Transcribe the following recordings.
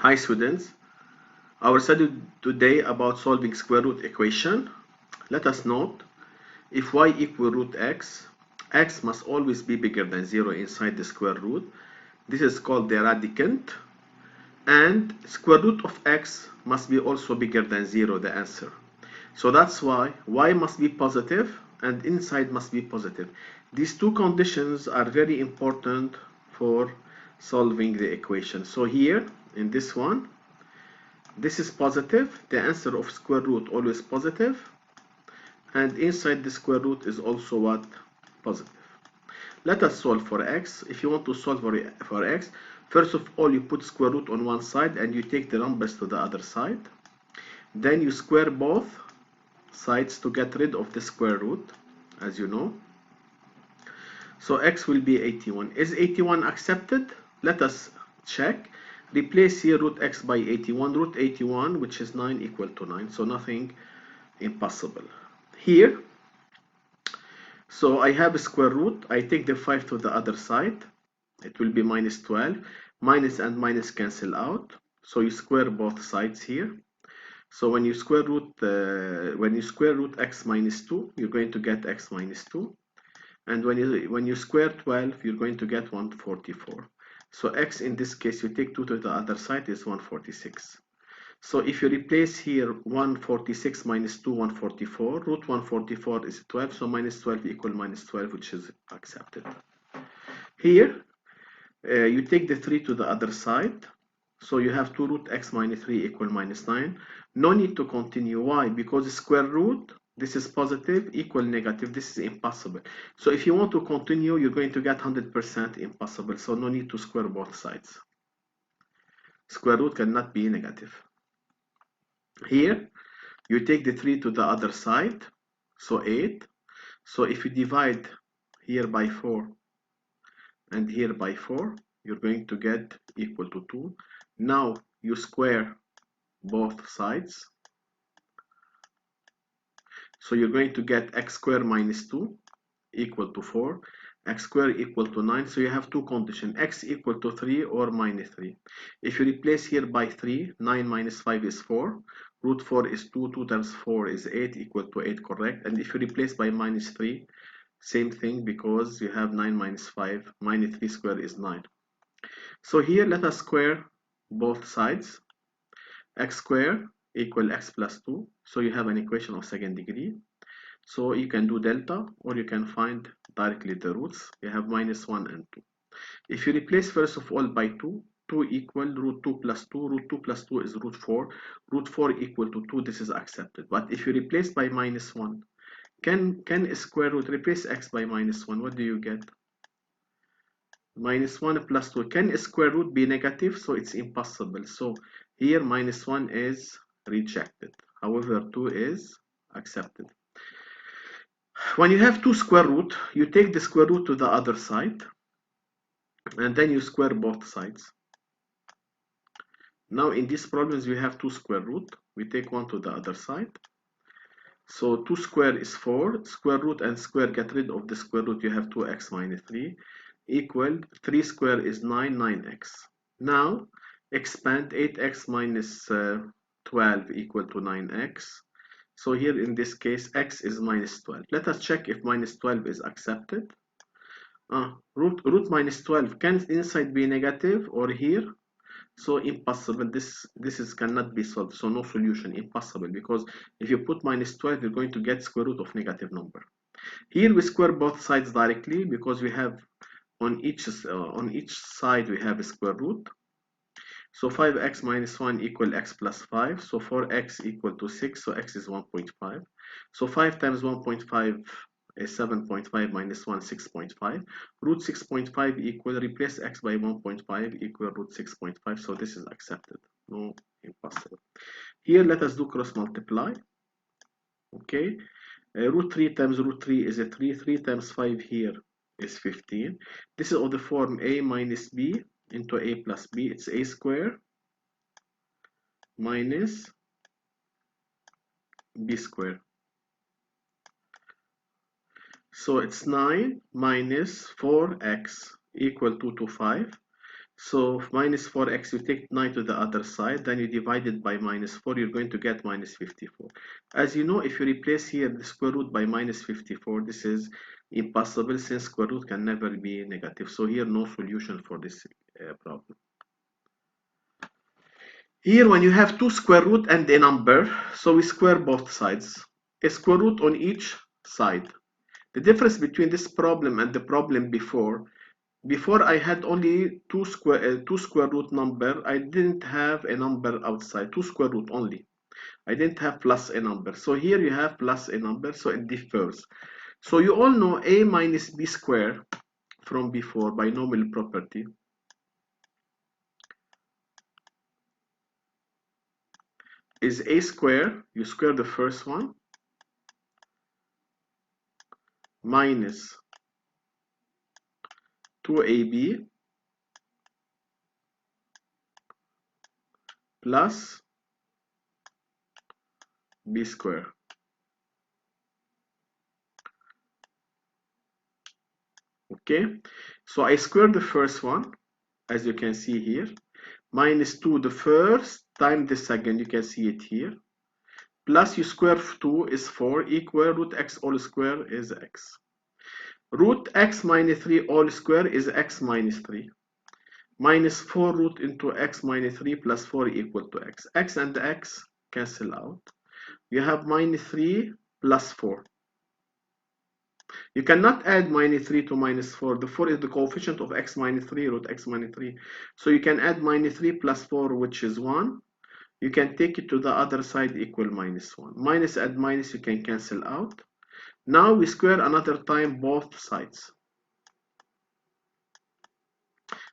Hi students, our study today about solving square root equation. Let us note, if y equal root x, x must always be bigger than 0 inside the square root. This is called the radicand, and square root of x must be also bigger than 0, the answer. So that's why y must be positive and inside must be positive. These two conditions are very important for solving the equation. So here in this one, this is positive, the answer of square root always positive, and inside the square root is also what? Positive. Let us solve for x. If you want to solve for x, first of all you put square root on one side and you take the numbers to the other side. Then you square both sides to get rid of the square root, as you know. So x will be 81. Is 81 accepted? Let us check. Replace here root x by 81. Root 81, which is 9, equal to 9. So nothing impossible. Here, so I have a square root. I take the 5 to the other side. It will be minus 12. Minus and minus cancel out. So you square both sides here. So when you square root x minus 2, you're going to get x minus 2. And when you square 12, you're going to get 144. So x in this case, you take 2 to the other side, is 146. So if you replace here 146 minus 2, 144, root 144 is 12, so minus 12 equal minus 12, which is accepted. Here, you take the 3 to the other side, so you have 2 root x minus 3 equal minus 9. No need to continue. Why? Because square root, this is positive, equal negative, this is impossible. So if you want to continue, you're going to get 100% impossible, so no need to square both sides. Square root cannot be negative. Here, you take the 3 to the other side, so 8. So if you divide here by 4 and here by 4, you're going to get equal to 2. Now you square both sides. So you're going to get x squared minus 2 equal to 4, x squared equal to 9. So you have two conditions, x equal to 3 or minus 3. If you replace here by 3, 9 minus 5 is 4. Root 4 is 2, 2 times 4 is 8, equal to 8, correct? And if you replace by minus 3, same thing, because you have 9 minus 5, minus 3 squared is 9. So here let us square both sides. X squared equal x plus 2. So you have an equation of second degree. So you can do delta, or you can find directly the roots. You have minus 1 and 2. If you replace first of all by 2, 2 equal root 2 plus 2. Root 2 plus 2 is root 4. Root 4 equal to 2. This is accepted. But if you replace by minus 1, can square root replace x by minus 1? What do you get? Minus 1 plus 2. Can square root be negative? So it's impossible. So here minus 1 is rejected. However, 2 is accepted. When you have two square root, you take the square root to the other side, and then you square both sides. Now in these problems, we have two square root. We take one to the other side. So 2 square is 4. Square root and square, get rid of the square root. You have 2x minus 3 equal 3 square is 9, 9x. Now expand 8x minus 12 equal to 9x. So here in this case, x is minus 12. Let us check if minus 12 is accepted. Root minus 12, can inside be negative or here? So impossible. This cannot be solved. So no solution, impossible, because if you put minus 12, you're going to get square root of negative number. Here we square both sides directly, because we have on each side we have a square root. So 5x minus 1 equal x plus 5. So 4x equal to 6. So x is 1.5. So 5 times 1.5 is 7.5 minus 1, 6.5. Root 6.5 equal, replace x by 1.5 equal root 6.5. So this is accepted. No impossible. Here let us do cross multiply. Okay. Root 3 times root 3 is a 3. 3 times 5 here is 15. This is of the form a minus b into a plus b. It's a square minus b square. So it's 9 minus 4x equal to 5. So minus 4x, you take 9 to the other side, then you divide it by minus 4, you're going to get minus 54. As you know, if you replace here the square root by minus 54, this is impossible since square root can never be negative. So here, no solution for this problem. Here, when you have two square root and a number, so we square both sides. A square root on each side. The difference between this problem and the problem before I had only two square root number. I didn't have a number outside, two square root only. I didn't have plus a number. So here you have plus a number, so it differs. So you all know a minus b square from before, binomial property, is a square, you square the first one, minus 2ab plus b square. Okay, so I square the first one, as you can see here, minus 2 the first times the second, you can see it here, plus you square 2 is 4, equal root x all square is x. Root x minus 3 all square is x minus 3. Minus 4 root into x minus 3 plus 4 equal to x. X and x cancel out. You have minus 3 plus 4. You cannot add minus 3 to minus 4. The 4 is the coefficient of x minus 3, root x minus 3. So you can add minus 3 plus 4, which is 1. You can take it to the other side, equal minus 1. Minus and minus you can cancel out. Now we square another time both sides.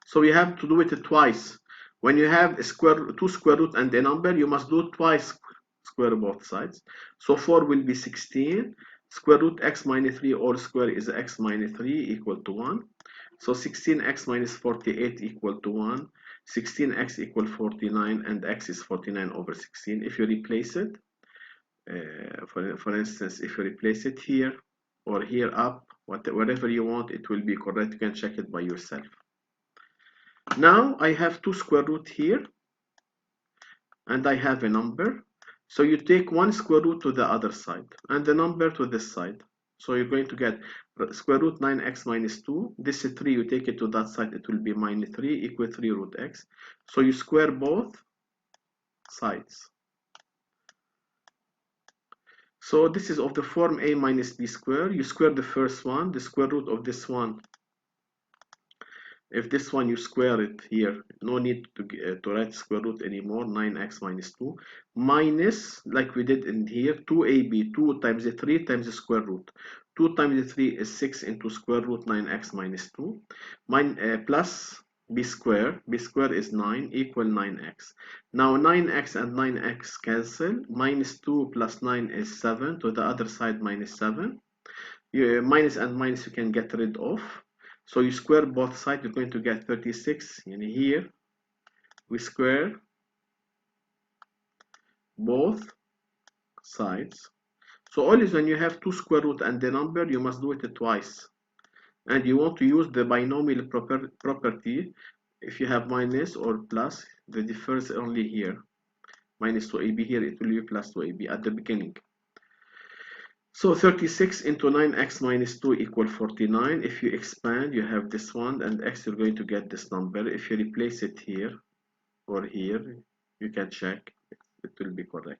So we have to do it twice. When you have two square root and a number, you must do twice square both sides. So 4 will be 16. Square root x minus 3 all square is x minus 3 equal to 1. So 16x minus 48 equal to 1. 16x equal 49, and x is 49 over 16. If you replace it, for instance, if you replace it here or here up, whatever you want, it will be correct. You can check it by yourself. Now I have two square root here, and I have a number. So you take one square root to the other side and the number to this side. So you're going to get square root 9x minus 2. This is 3. You take it to that side, it will be minus 3 equal 3 root x. So you square both sides. So this is of the form a minus b square. You square the first one, the square root of this one. If this one you square it here, no need to write square root anymore, 9x minus 2, minus, like we did in here, 2ab, 2 times the 3 times the square root. 2 times the 3 is 6 into square root 9x minus 2, plus b square is 9, equal 9x. Now 9x and 9x cancel, minus 2 plus 9 is 7, to the other side minus 7. Minus and minus you can get rid of. So you square both sides, you're going to get 36. And here we square both sides. So always when you have two square root and the number, you must do it twice. And you want to use the binomial property. If you have minus or plus, the differs only here. Minus 2ab here, it will be plus 2ab at the beginning. So 36 into 9x minus 2 equal 49. If you expand, you have this one, and x, you're going to get this number. If you replace it here or here, you can check. It will be correct.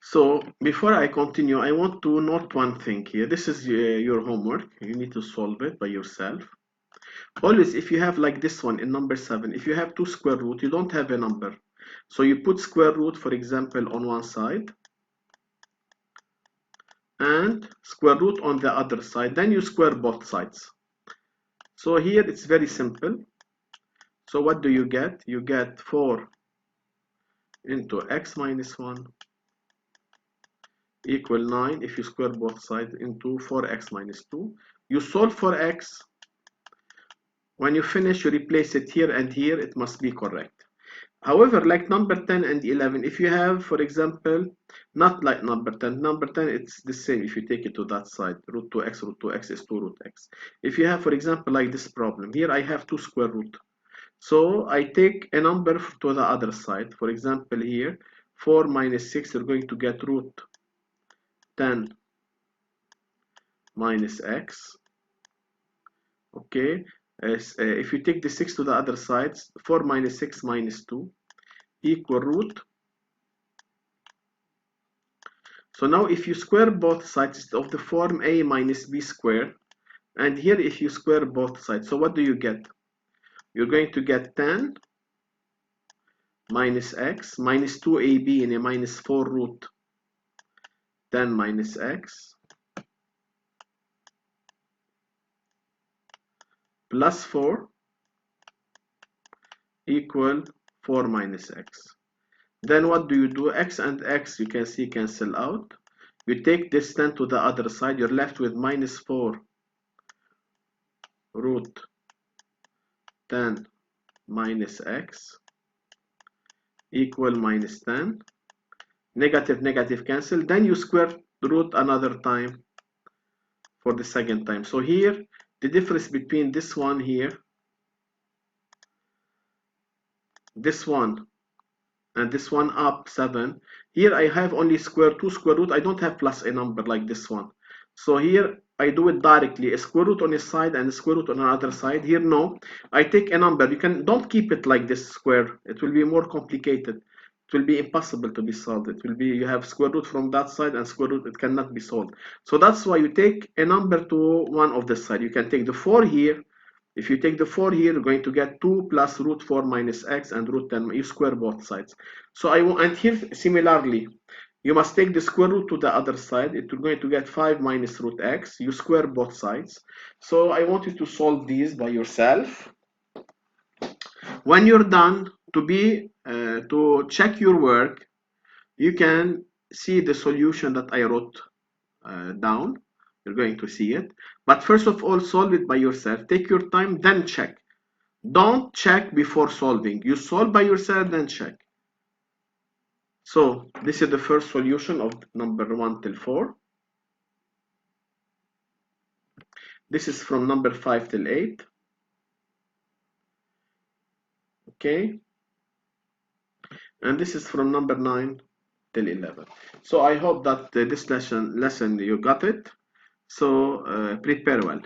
So before I continue, I want to note one thing here. This is your homework. You need to solve it by yourself. Always, if you have like this one in number 7, if you have two square root, you don't have a number. So you put square root, for example, on one side and square root on the other side. Then you square both sides. So here it's very simple. So what do you get? You get 4 into x minus 1 equal 9 if you square both sides into 4x minus 2. You solve for x. When you finish, you replace it here and here, it must be correct. However, like number 10 and 11, if you have, for example, not like number 10, it's the same if you take it to that side. Root 2x is 2 root x. If you have, for example, like this problem, here I have 2 square root. So I take a number to the other side. For example, here, 4 minus 6, you're going to get root 10 minus x. Okay, if you take the 6 to the other side, 4 minus 6 minus 2 equal root. So now if you square both sides, it's of the form a minus b squared. And here if you square both sides, so what do you get? You're going to get 10 minus x minus 2ab in a minus 4 root 10 minus x plus 4 equal 4 minus x. Then what do you do? X and x, you can see, cancel out. You take this 10 to the other side, you're left with minus 4 root 10 minus x equal minus 10. Negative, negative cancel. Then you square root another time for the second time. So here, the difference between this one here, this one, and this one up 7. Here I have only two square root. I don't have plus a number like this one. So here I do it directly, a square root on a side and a square root on another side. Here no, I take a number. Don't keep it like this square. It will be more complicated. It will be impossible to be solved. It will be, you have square root from that side and square root, it cannot be solved. So that's why you take a number to one of the side. You can take the 4 here. If you take the 4 here, you're going to get 2 plus root 4 minus x and root 10. You square both sides. So and here similarly, you must take the square root to the other side. You're going to get 5 minus root x. You square both sides. So I want you to solve these by yourself. When you're done, to check your work, you can see the solution that I wrote down. You're going to see it. But first of all, solve it by yourself. Take your time, then check. Don't check before solving. You solve by yourself, then check. So this is the first solution of number 1 till 4. This is from number 5 till 8. Okay. And this is from number 9 till 11. So I hope that this lesson you got it. So prepare well.